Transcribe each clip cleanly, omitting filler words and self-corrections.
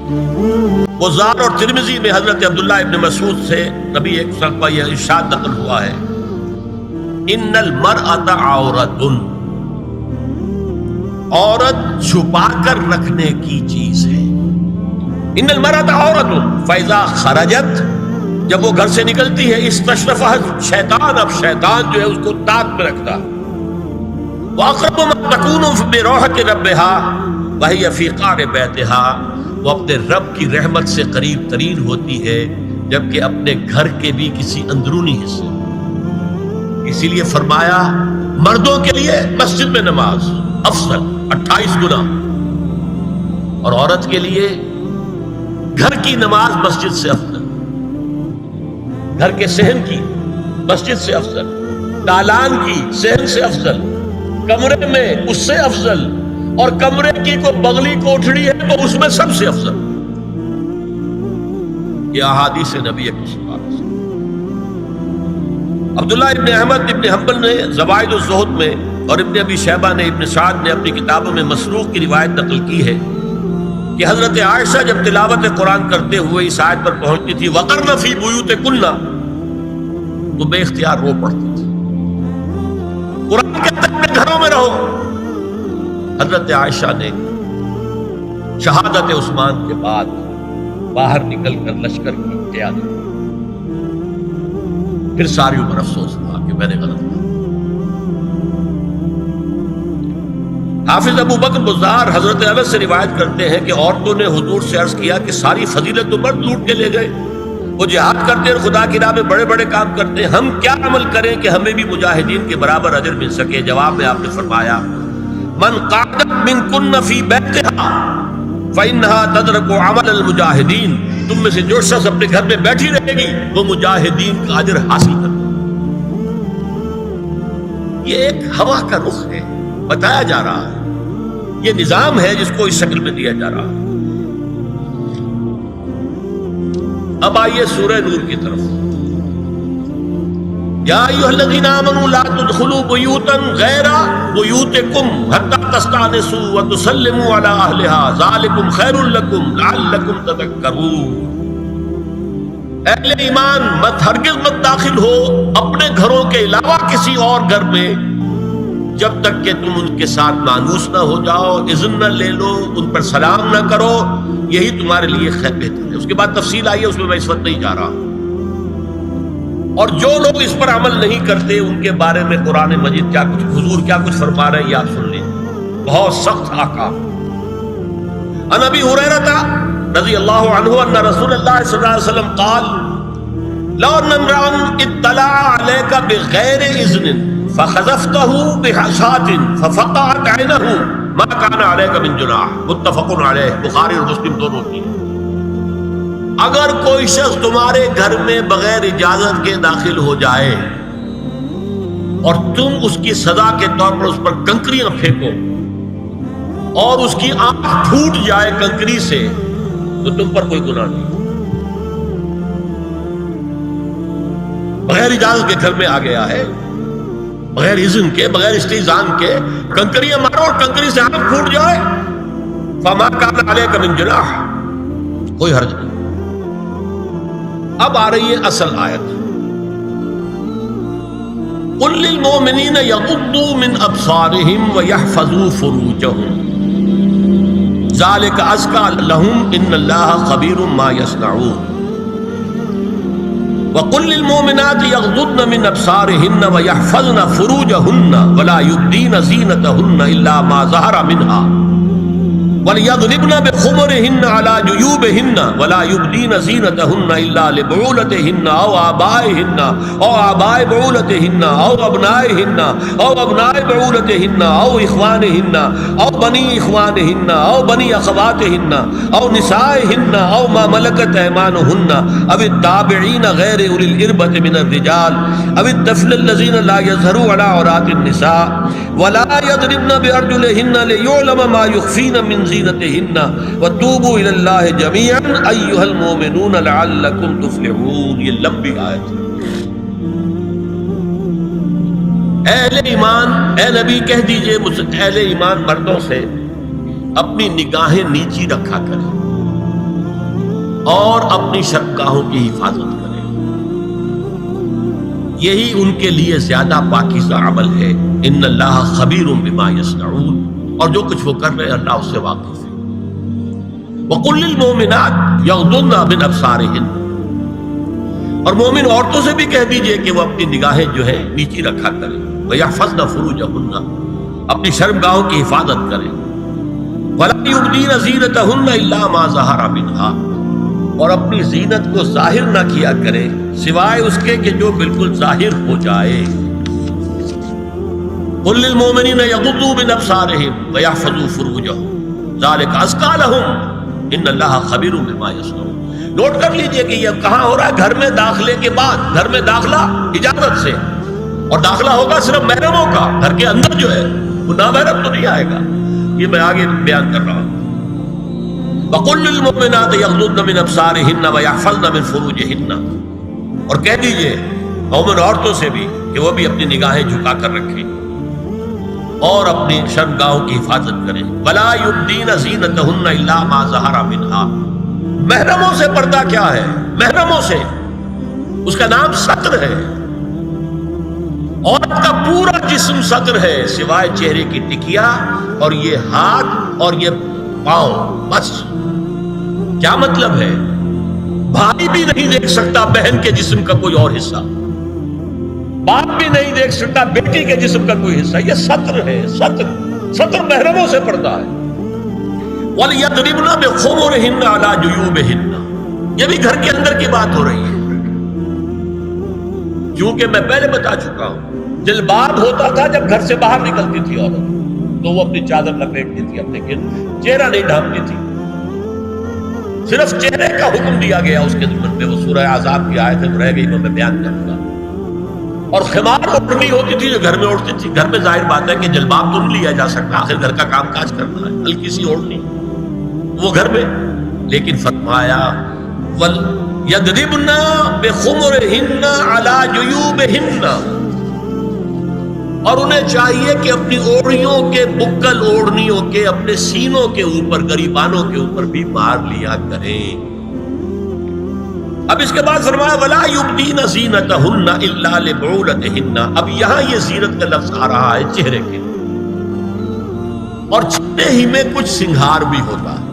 بزار اور ترمذی میں حضرت عبداللہ ابن مسعود سے نبی ایک صحابہ یہ ارشاد نقل ہوا ہے، ان المرأۃ عورۃ، عورت چھپا کر رکھنے کی چیز ہے۔ ان المرأۃ عورۃ فاذا خرجت، جب وہ گھر سے نکلتی ہے، استشرفها شیطان، اب شیطان جو ہے اس کو تاک میں رکھتا ہے۔ واقرب ما تکون بروحۃ ربها وهي فی قعر بیتها، وہ اپنے رب کی رحمت سے قریب ترین ہوتی ہے جبکہ اپنے گھر کے بھی کسی اندرونی حصے۔ اسی لیے فرمایا مردوں کے لیے مسجد میں نماز افضل 28 گنا، اور عورت کے لیے گھر کی نماز مسجد سے افضل، گھر کے صحن کی مسجد سے افضل، دالان کی صحن سے افضل، کمرے میں اس سے افضل، اور کمرے کی کوئی بغلی کوٹھڑی ہے تو اس میں سب سے افضل۔ یہ احادیث نبی صلی اللہ علیہ وسلم۔ عبداللہ ابن احمد ابن حنبل نے زوائد الزہد میں اور ابن ابی شیبہ نے ابن سعد نے اپنی کتابوں میں مسروق کی روایت نقل کی ہے کہ حضرت عائشہ جب تلاوت قرآن کرتے ہوئے اس آیت پر پہنچتی تھی وَقَرْنَ فِي بُيُوتِكُنَّ، تو بے اختیار رو پڑتی تھی۔ قرآن کہتا ہے اپنے گھروں میں رہو۔ حضرت عائشہ نے شہادت عثمان کے بعد باہر نکل کر لشکر کی قیادت، پھر ساری عمر افسوس ہوا کہ میں نے غلط کیا۔ حافظ ابو بکر بزار حضرت انس سے روایت کرتے ہیں کہ عورتوں نے حضور سے عرض کیا کہ ساری فضیلت تو مرد لوٹ کے لے گئے، وہ جہاد کرتے اور خدا کی راہ میں بڑے بڑے کام کرتے، ہم کیا عمل کریں کہ ہمیں بھی مجاہدین کے برابر اجر مل سکے؟ جواب میں آپ نے فرمایا من قعدت منکن فی بیتہا فإنہا تدرک عمل المجاہدین، تم میں سے جو شخص اپنے گھر میں بیٹھی رہے گی وہ مجاہدین کا اجر حاصل کرے۔ یہ ایک ہوا کا رخ ہے، بتایا جا رہا ہے، یہ نظام ہے جس کو اس شکل میں دیا جا رہا ہے۔ اب آئیے سورہ نور کی طرف۔ یا ایھا الذین آمنوا لا تدخلوا بیوتا غیر بیوتکم حتی تستأنسوا وتسلموا علی اہلہا ذالکم خیر لکم لعلکم تذکرون۔ اہل ایمان ہرگز مت داخل ہو اپنے گھروں کے علاوہ کسی اور گھر میں جب تک کہ تم ان کے ساتھ مانوس نہ ہو جاؤ، اذن نہ لے لو، ان پر سلام نہ کرو، یہی تمہارے لیے خیر بہتر ہے۔ اس کے بعد تفصیل آئی ہے، اس میں میں اس وقت نہیں جا رہا۔ اور جو لوگ اس پر عمل نہیں کرتے ان کے بارے میں قرآن مجید کیا کچھ حضور کیا کچھ فرما رہے ہیں، یہ آپ سن لیں، بہت سخت احکام۔ عن ابی ہریرہ رضی اللہ عنہ ان رسول اللہ صلی اللہ علیہ وسلم قال لو ان امرأ اطلع عليك بغیر اذن فخذفته بحشاة ففقعت عینه ما كان عليك من جناح، متفق علیہ، بخاری اور مسلم دونوں کی۔ اگر کوئی شخص تمہارے گھر میں بغیر اجازت کے داخل ہو جائے اور تم اس کی سزا کے طور پر اس پر کنکریاں پھینکو اور اس کی آنکھ پھوٹ جائے کنکری سے، تو تم پر کوئی گناہ نہیں۔ بغیر اجازت کے گھر میں آ گیا ہے، بغیر اذن کے، بغیر استئذان کے کنکریاں مارو اور کنکری سے آنکھ پھوٹ جائے، فما کان علیک من جناح، کوئی حرج نہیں۔ اب آ رہی ہے اصل آیت، قل للمؤمنین یغضوا من ابصارهم ویحفظوا فروجهم ذلک ازکی لهم ان اللہ خبیر ما یصنعون وقل للمؤمنات یغضضن من ابصارهن ویحفظن فروجهن ولا یبدین زینتهن الا ما ظہر منها وَلْيَضْرِبْنَ بِخُمُرِهِنَّ عَلَى جُيُوبِهِنَّ وَلَا يُبْدِينَ زِينَتَهُنَّ إِلَّا لِبُعُولَتِهِنَّ أَوْ آبَائِهِنَّ أَوْ آبَاءِ بُعُولَتِهِنَّ أَوْ أَبْنَائِهِنَّ أَوْ أَبْنَاءِ بُعُولَتِهِنَّ أَوْ إِخْوَانِهِنَّ أَوْ بَنِي إِخْوَانِهِنَّ أَوْ بَنِي أَخَوَاتِهِنَّ أَوْ نِسَائِهِنَّ أَوْ مَا مَلَكَتْ أَيْمَانُهُنَّ أَوِ التَّابِعِينَ غَيْرِ أُولِي الْإِرْبَةِ مِنَ الرِّجَالِ أَوِ الطَّفْلِ الَّذِينَ لَا يَظْهَرُونَ عَلَى عَوْرَاتِ النِّسَاءِ وَلَا يَضْرِبْنَ بِأَرْجُلِهِنَّ لِيُعْلَمَ مَا يُخْفِينَ مِنْ زینتہن وتوبوا الی اللہ جميعا ایھا المؤمنون لعلکم تفلحون۔ یہ لمبی آیت ہے۔ اہل ایمان، اے نبی کہہ دیجئے اہل ایمان مردوں سے اپنی نگاہیں نیچی رکھا کریں، اور اپنی شرمگاہوں کی حفاظت کریں، یہی ان کے لیے زیادہ پاکیزہ عمل ہے۔ ان اللہ خبیر بما یصنعون، اور جو کچھ وہ کر رہے ہیں اللہ اس سے واقف ہے۔ وقل للمؤمنات یغضضن من ابصارہن، اور مومن عورتوں سے بھی کہہ دیجئے کہ وہ اپنی نگاہیں جو ہے نیچی رکھا کریں، وَيَحْفَظْنَ فُرُوجَهُنَّ، اپنی شرمگاہوں کی حفاظت کریں، وَلَا يُبْدِينَ زِينَتَهُنَّ إِلَّا مَا ظَهَرَ مِنْهَا، اور اپنی زینت کو ظاہر نہ کیا کریں سوائے اس کے کہ جو بالکل ظاہر ہو جائے۔ قُل لِّلْمُؤْمِنِينَ يَغُضُّوا مِنْ أَبْصَارِهِمْ وَيَحْفَظُوا فُرُوجَهُمْ ذَلِكَ أَزْكَىٰ لَهُمْ إِنَّ اللَّهَ خَبِيرٌ بِمَا يَصْنَعُونَ۔ نوٹ کر لیجئے کہ یہ کہاں ہو رہا ہے؟ گھر میں داخلے کے بعد۔ گھر میں داخلہ اجازت سے، اور داخلہ ہوگا صرف محرموں کا۔ گھر کے اندر جو ہے وہ نامحرم تو نہیں آئے گا، یہ میں آگے بیان کر رہا ہوں۔ وَقُلْ لِلْمُؤْمِنَاتِ يَغْضُضْنَ مِنْ أَبْصَارِهِنَّ وَيَحْفَظْنَ مِنْ فُرُوجِهِنَّ، اور کہہ دیجئے مومن عورتوں سے بھی کہ وہ بھی اپنی نگاہیں جھکا کر رکھیں اور اپنی شرمگاہوں کی حفاظت کریں۔ وَلَا يُبْدِينَ زِينَتَهُنَّ إِلَّا مَا ظَهَرَ مِنْهَا، محرموں سے پردہ کیا ہے؟ محرموں سے اس کا نام ستر ہے۔ عورت کا پورا جسم ستر ہے سوائے چہرے کی ٹکیا اور یہ ہاتھ اور یہ پاؤں، بس۔ کیا مطلب ہے؟ بھائی بھی نہیں دیکھ سکتا بہن کے جسم کا کوئی اور حصہ، باپ بھی نہیں دیکھ سکتا بیٹی کے جسم کا کوئی حصہ، یہ ستر ہے۔ ستر محرموں سے پردہ ہے۔ وَلْيَضْرِبْنَ بِخُمُرِهِنَّ عَلَىٰ جُيُوبِهِنَّ، یہ بھی گھر کے اندر کی بات ہو رہی ہے، کیونکہ میں پہلے بتا چکا ہوں جلباب ہوتا تھا جب گھر سے باہر نکلتی تھی عورت، تو وہ اپنی چادر لپیٹتی تھی اپنے گرد، چہرہ نہیں ڈھانپتی تھی، صرف چہرے کا حکم دیا گیا اس کے ضمن میں۔ وہ سورہ احزاب کی آیت رہ گئی تو میں بیان کروں گا۔ اور خمار اوڑھنی ہوتی تھی جو گھر میں اوڑھتی تھی۔ گھر میں ظاہر بات ہے کہ جلباب تو نہیں لیا جا سکتا، آخر گھر کا کام کاج کرنا ہے، ہلکی سی اوڑھنی وہ گھر میں، لیکن فرمایا وَلْيَضْرِبْنَ بِخُمُرِهِنَّ عَلَىٰ جُيُوبِهِنَّ، اور انہیں چاہیے کہ اپنی اوڑھیوں کے، بکل اوڑھنیوں کے اپنے سینوں کے اوپر، گریبانوں کے اوپر بھی مار لیا کریں۔ اب اس کے بعد فرمایا وَلَا يُبْدِينَ زِينَتَهُنَّ إِلَّا لِبُعُولَتِهِنَّ، اب یہاں یہ زینت کا لفظ آ رہا ہے چہرے کے، اور چہرے ہی میں کچھ سنگھار بھی ہوتا ہے۔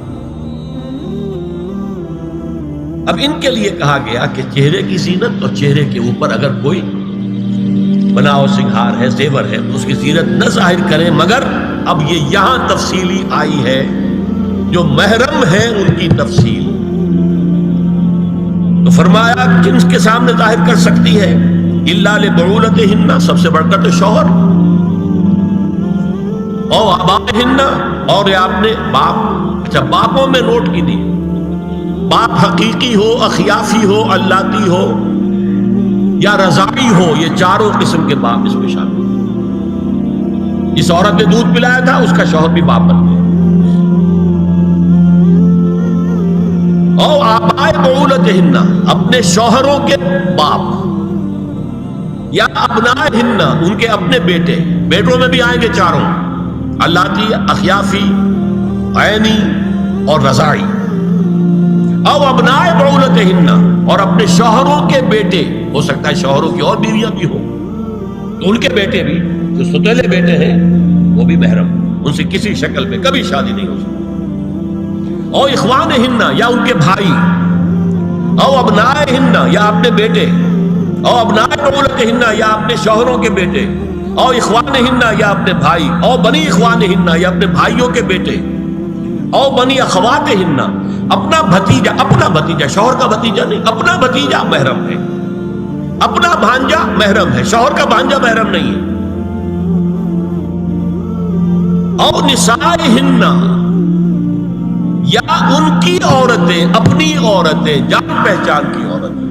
اب ان کے لیے کہا گیا کہ چہرے کی زینت اور چہرے کے اوپر اگر کوئی بناؤ سنگھار ہے، زیور ہے، اس کی زینت نہ ظاہر کریں، مگر اب یہ یہاں تفصیلی آئی ہے، جو محرم ہے ان کی تفصیل۔ تو فرمایا کن کے سامنے ظاہر کر سکتی ہے؟ الا لبعولتہن، سب سے بڑھ کر تو شوہر، او آبائہن، اور یہ آپ نے باپ، اچھا باپوں میں نوٹ کی دی، باپ حقیقی ہو، اخیافی ہو، اللاتی ہو یا رضاعی ہو، یہ چاروں قسم کے باپ اس میں شامل ہیں۔ جس عورت نے دودھ پلایا تھا اس کا شوہر بھی باپ بن گیا۔ او آبائے بعولتہن، اپنے شوہروں کے باپ، یا ابنائہن، ان کے اپنے بیٹے، بیٹوں میں بھی آئیں گے چاروں، اللاتی، اخیافی، عینی اور رضاعی۔ او ابنائے بعولتہن، اور اپنے شوہروں کے بیٹے، ہو سکتا ہے شوہروں کی اور بیویاں بھی ہوں، تو ان کے بیٹے بھی، جو ستیلے بیٹے ہیں وہ بھی محرم، ان سے کسی شکل میں کبھی شادی نہیں ہو سکتی۔ او اخوانہن، یا ان کے بھائی، او ابنائہن، یا اپنے بیٹے، او ابنائے بعولتہن، یا اپنے شوہروں کے بیٹے، او اخوانہن، یا اپنے بھائی، او بنی اخوانہن، یا اپنے بھائیوں کے بیٹے، او بنی اخواتہن، اپنا بھتیجا، شوہر کا بھتیجا نہیں، اپنا بھتیجا محرم ہے، اپنا بھانجا محرم ہے، شوہر کا بھانجا محرم نہیں ہے۔ او نسائہن، یا ان کی عورتیں، اپنی عورتیں، جان پہچان کی عورتیں۔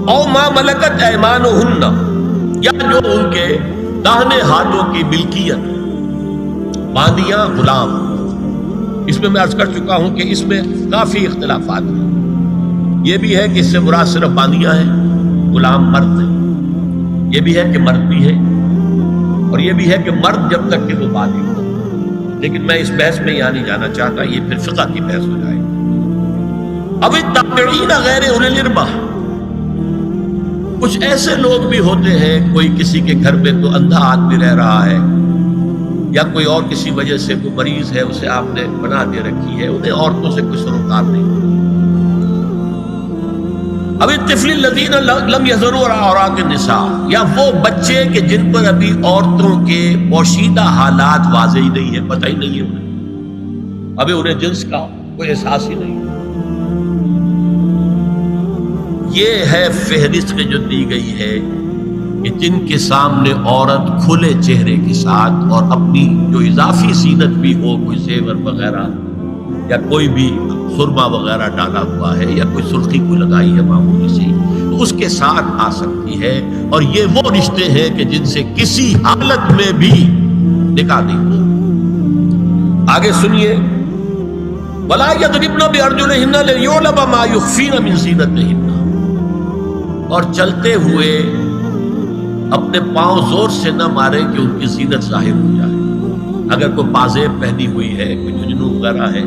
او ما ملکت ایمانہن، یا جو ان کے داہنے ہاتھوں کی ملکیت، باندیاں، غلام۔ اس میں عرض کر چکا ہوں کہ اس میں کافی اختلافات ہیں۔ یہ بھی ہے کہ اس سے مراد صرف باندیاں ہیں، غلام مرد ہیں، یہ بھی ہے کہ مرد بھی ہے، اور یہ بھی ہے کہ مرد جب تک کہ وہ باندی ہو، لیکن میں اس بحث میں یہاں نہیں جانا چاہتا، یہ پھر فقہ کی بحث ہو جائے گی۔ اب التابعین غیر اولی الاربہ، کچھ ایسے لوگ بھی ہوتے ہیں، کوئی کسی کے گھر میں تو اندھا آدمی رہ رہا ہے، یا کوئی اور کسی وجہ سے کوئی مریض ہے، اسے آپ نے بنا دے رکھی ہے، انہیں عورتوں سے کوئی سروکار نہیں۔ اب الطفل الذین لم یظہروا علی عورات النساء، یا وہ بچے کہ جن پر ابھی عورتوں کے پوشیدہ حالات واضح ہی نہیں ہے، پتہ ہی نہیں ہے انہیں، ابھی انہیں جنس کا کوئی احساس ہی نہیں۔ یہ ہے فہرست جو دی گئی ہے کہ جن کے سامنے عورت کھلے چہرے کے ساتھ اور اپنی جو اضافی زینت بھی ہو، کوئی زیور وغیرہ یا کوئی بھی سرما وغیرہ ڈالا ہوا ہے یا کوئی سرخی کو لگائی ہے معمولی سی، تو اس کے ساتھ آ سکتی ہے، اور یہ وہ رشتے ہیں کہ جن سے کسی حالت میں بھی نکاح نہیں ہو سکتا۔ آگے سنیے، وَلَا يَضْرِبْنَ بِأَرْجُلِهِنَّ لِيُعْلَمَ مَا يُخْفِينَ مِنْ زِينَتِهِنَّ، اور چلتے ہوئے اپنے پاؤں زور سے نہ مارے کہ ان کی زینت ظاہر ہو جائے۔ اگر کوئی پازیب پہنی ہوئی ہے، کوئی جھنجھنو وغیرہ ہے،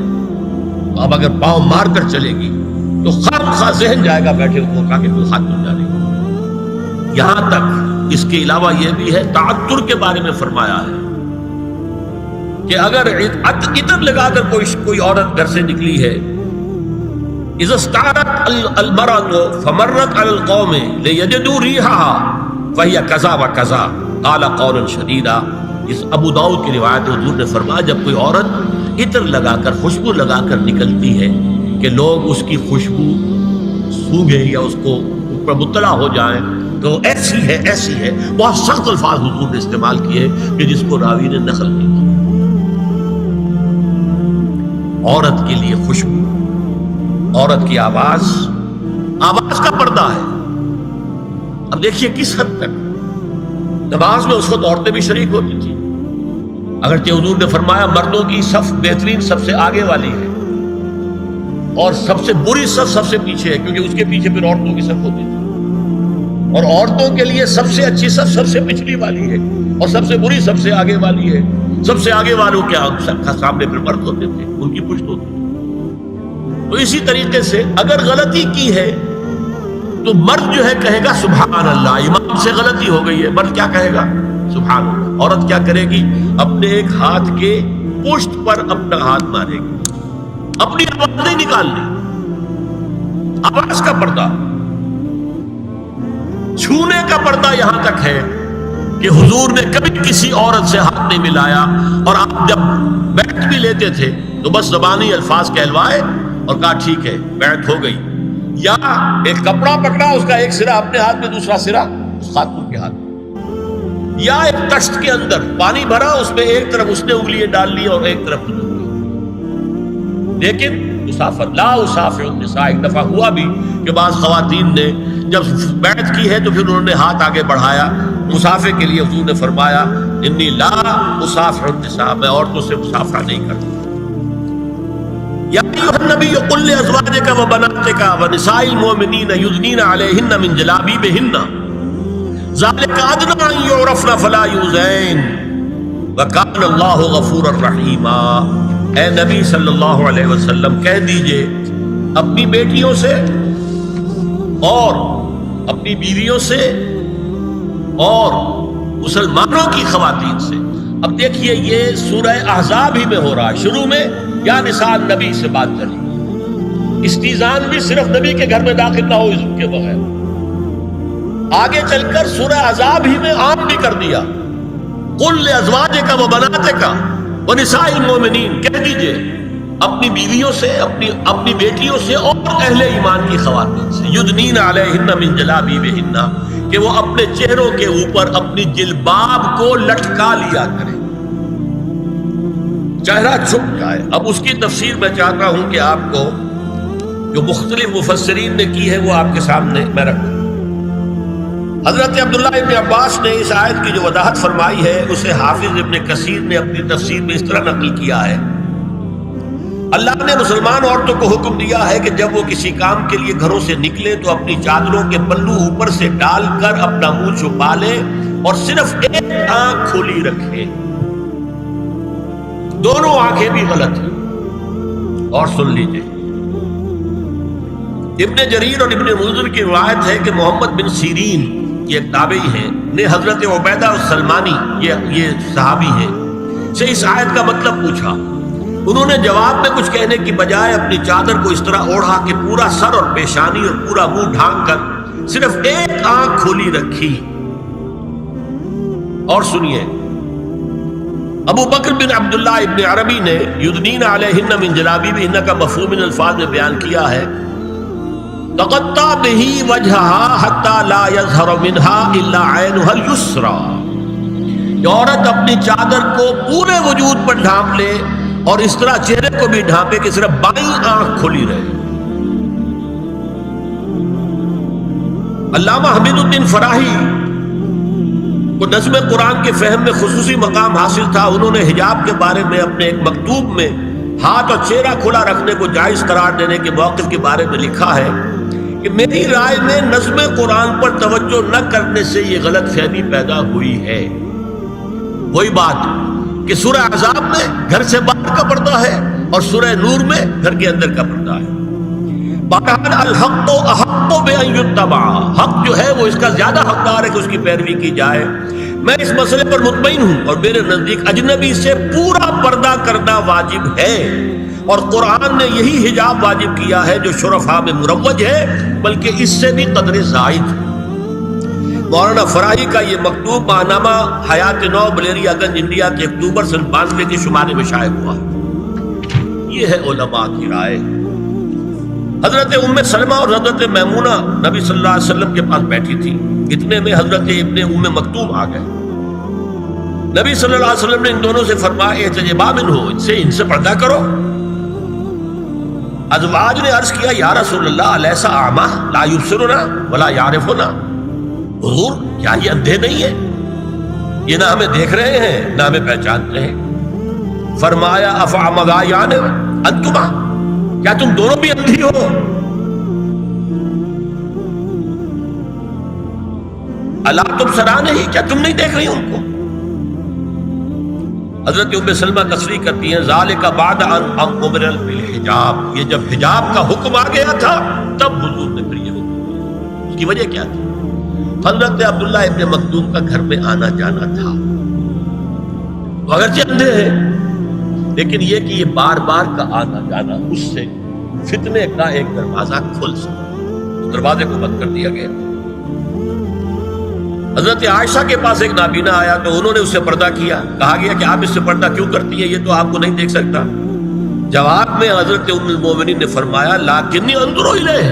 تو اب اگر پاؤں مار کر چلے گی تو خواہ ذہن جائے گا بیٹھے کو کہ کوئی ہاتھ نہیں جا رہی۔ یہاں تک اس کے علاوہ یہ بھی ہے، تعطر کے بارے میں فرمایا ہے کہ اگر عطر لگا کر کوئی عورت گھر سے نکلی ہے، اذا استعارت المرأة فمرت على القوم ليجدوا ريحها فهي كذا وكذا قال قولا شديدا۔ اس ابو داؤد کی روایت حضور نے فرمایا جب کوئی عورت عطر لگا کر، خوشبو لگا کر نکلتی ہے کہ لوگ اس کی خوشبو سونگیں یا اس کو اوپر مطلع ہو جائیں تو ایسی ہے ایسی ہے، بہت سخت الفاظ حضور نے استعمال کیے کہ جس کو راوی نے نقل نہیں کی۔ عورت کے لیے خوشبو، عورت کی آواز کا پردہ ہے۔ اب دیکھیے کس حد تک نماز میں اس وقت عورتیں بھی شریک ہوتی تھی، اگرچہ حضور نے فرمایا مردوں کی صف بہترین سب سے آگے والی ہے اور سب سے بری صف سب سے پیچھے ہے، کیونکہ اس کے پیچھے پھر عورتوں کی صف ہوتی تھی، اور عورتوں کے لیے سب سے اچھی صف سب سے پچھلی والی ہے اور سب سے بری سب سے آگے والی ہے۔ سب سے آگے والوں کے سامنے پھر مرد ہوتے تھے، ان کی پشت ہوتی تھی۔ تو اسی طریقے سے اگر غلطی کی ہے تو مرد جو ہے کہے گا سبحان اللہ، امام سے غلطی ہو گئی ہے، مرد کیا کہے گا؟ سبحان اللہ۔ عورت کیا کرے گی؟ اپنے ایک ہاتھ کے پشت پر اپنا ہاتھ مارے گی، اپنی آواز نہیں نکالنی، آواز کا پردہ، چھونے کا پردہ یہاں تک ہے کہ حضور نے کبھی کسی عورت سے ہاتھ نہیں ملایا، اور آپ جب بیعت بھی لیتے تھے تو بس زبانی الفاظ کہلوائے اور کہا ٹھیک ہے بیعت ہو گئی، یا ایک کپڑا پکڑا، اس کا ایک سرا اپنے ہاتھ میں دوسرا سرا اس خاتون کے ہاتھ میں، یا ایک تشت کے اندر پانی بھرا، اس میں ایک طرف اس نے انگلیاں ڈال لی اور ایک طرف انگلی۔ لیکن مسافر لا اسافر النساء، ایک دفعہ ہوا بھی کہ بعض خواتین نے جب بیعت کی ہے تو پھر انہوں نے ہاتھ آگے بڑھایا مسافر کے لیے، حضور نے فرمایا انی لا اسافر النساء، میں عورتوں سے مسافرہ نہیں کرتا۔ یا ایھا النبی قل لازواجک وبناتک ونساء المؤمنین یدنین علیہن من جلابیبہن ذالک ادنی ان یعرفن فلا یؤذین وکان اللہ غفورا رحیما۔ اے نبی صلی اللہ علیہ وسلم کہہ دیجئے اپنی بیٹیوں سے اور اپنی بیویوں سے اور مسلمانوں کی خواتین سے۔ اب دیکھیے یہ سورہ احزاب ہی میں ہو رہا ہے، شروع میں یا نساء نبی سے بات چلی، استیزان بھی صرف نبی کے گھر میں داخل نہ ہو اذن کے بغیر، آگے چل کر سورہ احزاب ہی میں عام بھی کر دیا، قل لازواجک وبناتک ونساء المؤمنین، کہہ دیجئے اپنی بیویوں سے، اپنی بیٹیوں سے اور اہل ایمان کی خواتین سے، یدنین علیہن من جلابیبہن، کہ وہ اپنے چہروں کے اوپر اپنی جلباب کو لٹکا لیا کریں، چہرہ چھپ جائے۔ اب اس کی تفسیر میں چاہتا ہوں کہ آپ کو جو مختلف مفسرین نے کی ہے وہ آپ کے سامنے میں رکھوں۔ حضرت عبداللہ ابن عباس نے اس آیت کی جو وضاحت فرمائی ہے اسے حافظ ابن کثیر نے اپنی تفسیر میں اس طرح نقل کیا ہے، اللہ نے مسلمان عورتوں کو حکم دیا ہے کہ جب وہ کسی کام کے لیے گھروں سے نکلے تو اپنی چادروں کے پلو اوپر سے ڈال کر اپنا منہ چھپا لے اور صرف ایک آنکھ کھلی رکھے، دونوں آنکھیں بھی غلط ہیں۔ اور سن لیجئے ابن جریر اور ابن منذر کی روایت ہے کہ محمد بن سیرین یہ ایک تابعی ہیں نے حضرت عبیدہ السلمانی یہ صحابی ہیں سے اس آیت کا مطلب پوچھا. انہوں نے جواب میں کچھ کہنے کی بجائے اپنی چادر کو اس طرح اوڑھا کہ پورا سر اور پیشانی اور پورا منہ ڈھانک کر صرف ایک آنکھ کھولی رکھی. اور سنیے ابو بکر بن عبداللہ ابن عربی نے یدنین علیہن من جلابیبہن کا مفہوم ان الفاظ میں بیان کیا ہے تغطى به وجهها حتى لا يظهر منها الا عينها اليسرى. عورت اپنی چادر کو پورے وجود پر ڈھانپ لے اور اس طرح چہرے کو بھی ڈھانپے کہ صرف بائیں آنکھ کھلی رہے. علامہ حمید الدین فراہی کو نظم قرآن کے فہم میں خصوصی مقام حاصل تھا. انہوں نے حجاب کے بارے میں اپنے ایک مکتوب میں ہاتھ اور چہرہ کھلا رکھنے کو جائز قرار دینے کے موقف کے بارے میں لکھا ہے کہ میری رائے میں نظم قرآن پر توجہ نہ کرنے سے یہ غلط فہمی پیدا ہوئی ہے. وہی بات کہ سورہ احزاب میں گھر سے باہر کا پردہ ہے اور سورہ نور میں گھر کے اندر کا پردہ ہے. بہرحال الحق احق بان یتبع، حق جو ہے وہ اس کا زیادہ حقدار ہے کہ اس کی پیروی کی جائے. میں اس مسئلے پر مطمئن ہوں اور میرے نزدیک اجنبی سے پورا پردہ کرنا واجب ہے اور قرآن نے یہی حجاب واجب کیا ہے جو شرفاء میں مروج ہے بلکہ اس سے بھی قدر زائد. مولانا فراہی کا یہ مکتوب ماہنامہ حیات نو بلیریا گنج انڈیا کے اکتوبر سن 92 کے شمارے میں شائع ہوا. یہ ہے علماء کی رائے. حضرت ام سلمہ اور حضرت میمونہ نبی صلی اللہ علیہ وسلم کے پاس بیٹھی تھی. اتنے میں حضرت ابن ام مکتوم آ گئے. نبی صلی اللہ علیہ وسلم نے ان دونوں سے فرمایا احتجبا منہ، ان سے پردہ کرو. ازواج نے عرض کیا یا رسول اللہ الیس اعمی لا یبصرنا ولا یعرفنا، حضور کیا یہ اندھے نہیں ہیں؟ یہ نہ ہمیں دیکھ رہے ہیں نہ ہمیں پہچانتے ہیں. فرمایا افعمغایان انتما، کیا تم دونوں بھی اندھی ہو؟ الا تبصران ہی، کیا تم نہیں دیکھ رہی ان کو؟ حضرت ام سلمہ تصریح کرتی ہیں ذالک بعد ان امر بالحجاب، یہ جب حجاب کا حکم آ گیا تھا تب حضور نے پھر یہ حکم دیا. اس کی وجہ کیا تھی؟ حضرت عبداللہ ابن مکتوم کا گھر میں آنا جانا تھا. تو اگرچہ اندھے ہیں لیکن یہ کہ یہ بار بار کا آنا جانا اس سے فتنے کا ایک دروازہ کھل سکتا، دروازے کو بند کر دیا گیا. حضرت عائشہ کے پاس ایک نابینا آیا تو انہوں نے اس سے پردہ کیا. کہا گیا کہ آپ اس سے پردہ کیوں کرتی ہیں، یہ تو آپ کو نہیں دیکھ سکتا. جواب میں حضرت ام المومنین نے فرمایا لاکنی انظر الیہ،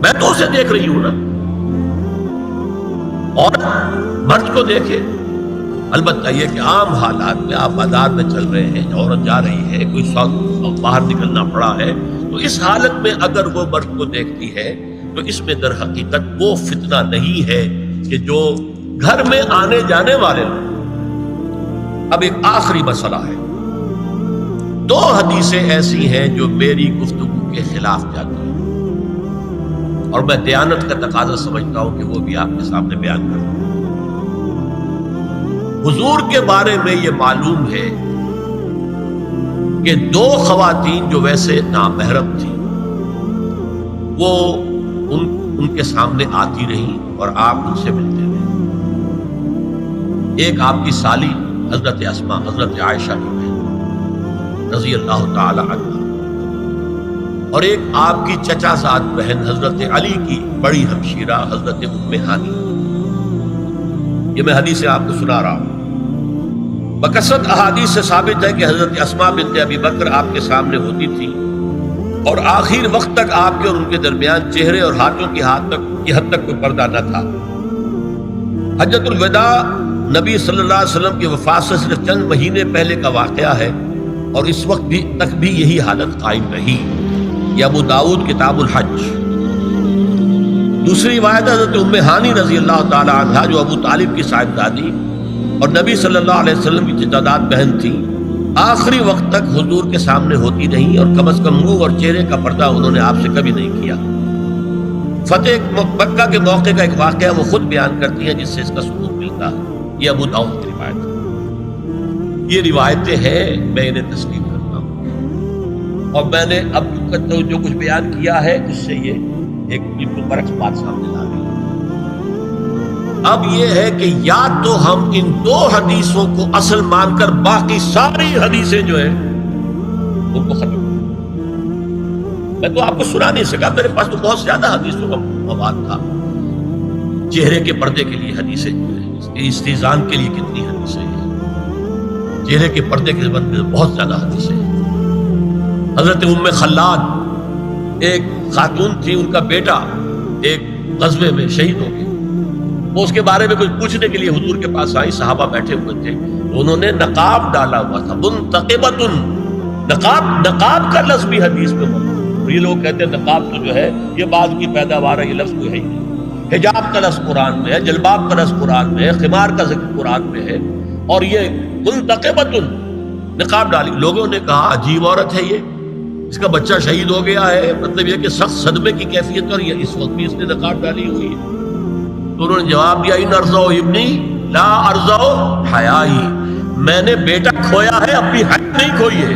میں تو اسے دیکھ رہی ہوں نا. اور مرد کو دیکھے. البتہ یہ کہ عام حالات میں آپ بازار میں چل رہے ہیں، عورت جا رہی ہے، کوئی سوق باہر نکلنا پڑا ہے، تو اس حالت میں اگر وہ مرد کو دیکھتی ہے تو اس میں در حقیقت وہ فتنہ نہیں ہے کہ جو گھر میں آنے جانے والے لوگ. اب ایک آخری مسئلہ ہے. 2 حدیثیں ایسی ہیں جو میری گفتگو کے خلاف جاتی ہیں اور میں دیانت کا تقاضا سمجھتا ہوں کہ وہ بھی آپ کے سامنے بیان کروں. حضور کے بارے میں یہ معلوم ہے کہ 2 خواتین جو ویسے نامحرم تھیں وہ ان کے سامنے آتی رہیں اور آپ ان سے ملتے رہے. ایک آپ کی سالی حضرت اسماء حضرت عائشہ کی بہن رضی اللہ تعالی عنہ، اور ایک آپ کی چچا زاد بہن حضرت علی کی بڑی ہمشیرہ حضرت ام ہانی. یہ میں حدیث آپ کو سنا رہا ہوں. بکثرت احادیث سے ثابت ہے کہ حضرت اسماء بنت ابی بکر آپ کے سامنے ہوتی تھی اور آخر وقت تک آپ کے اور ان کے درمیان چہرے اور ہاتھوں کی حد تک کوئی پردہ نہ تھا. حجۃ الوداع نبی صلی اللہ علیہ وسلم کی وفات سے صرف چند مہینے پہلے کا واقعہ ہے اور اس وقت تک بھی یہی حالت قائم رہی. یہ ابو داؤد کتاب الحج. دوسری روایت حضرت ام ہانی رضی اللہ تعالی عنہا جو ابو طالب کی صاحبزادی اور نبی صلی اللہ علیہ وسلم کی چچا بہن تھی، آخری وقت تک حضور کے سامنے ہوتی رہیں اور کم از کم منہ اور چہرے کا پردہ انہوں نے آپ سے کبھی نہیں کیا. فتح مکہ کے موقع کا ایک واقعہ وہ خود بیان کرتی ہیں جس سے اس کا ثبوت ملتا ہے. یہ ابو داؤد کی روایت ہے. یہ روایتیں ہیں، میں انہیں تسلیم کرتا ہوں. اور میں نے اب جو کچھ بیان کیا ہے اس سے یہ ایک بالکل برعکس بات سامنے لا رہی ہے۔ اب یہ ہے کہ یا تو ہم ان دو حدیثوں کو اصل مان کر باقی ساری حدیثیں جو ہیں ان کو ختم، میں تو آپ کو سنا نہیں سکا، میرے پاس تو بہت زیادہ حدیثوں کا مواد تھا۔ چہرے کے پردے کے لیے حدیثیں، استیزان کے لیے کتنی حدیثیں ہیں، چہرے کے پردے کے بارے میں بہت زیادہ حدیثیں ہیں۔ حضرت ام خلاد ایک خاتون تھی، ان کا بیٹا ایک غزوے میں شہید ہو گیا، وہ اس کے بارے میں کچھ پوچھنے کے لیے حضور کے پاس آئی، صحابہ بیٹھے ہوئے تھے، انہوں نے نقاب ڈالا ہوا تھا، منتقبۃ، نقاب کا لفظ بھی حدیث میں موجود ہے۔ یہ لوگ کہتے ہیں نقاب تو جو ہے یہ بعد کی پیداوار ہے، یہ لفظ کوئی ہے ہی نہیں۔ حجاب کا لفظ قرآن میں ہے، جلباب کا لفظ قرآن میں ہے، خمار کا ذکر قرآن میں ہے، اور یہ منتقبۃ، نقاب ڈالی۔ لوگوں نے کہا عجیب عورت ہے یہ، اس کا بچہ شہید ہو گیا ہے، مطلب یہ کہ سخت صدمے کی کیفیت، اور یہ اس وقت بھی اس نے نقاب ڈالی ہوئی ہے۔ تو انہوں نے جواب دیا ان ارزو ابنی لا ارزو حیائی، میں نے بیٹا کھویا ہے، اپنی حیا نہیں کھوئی ہے۔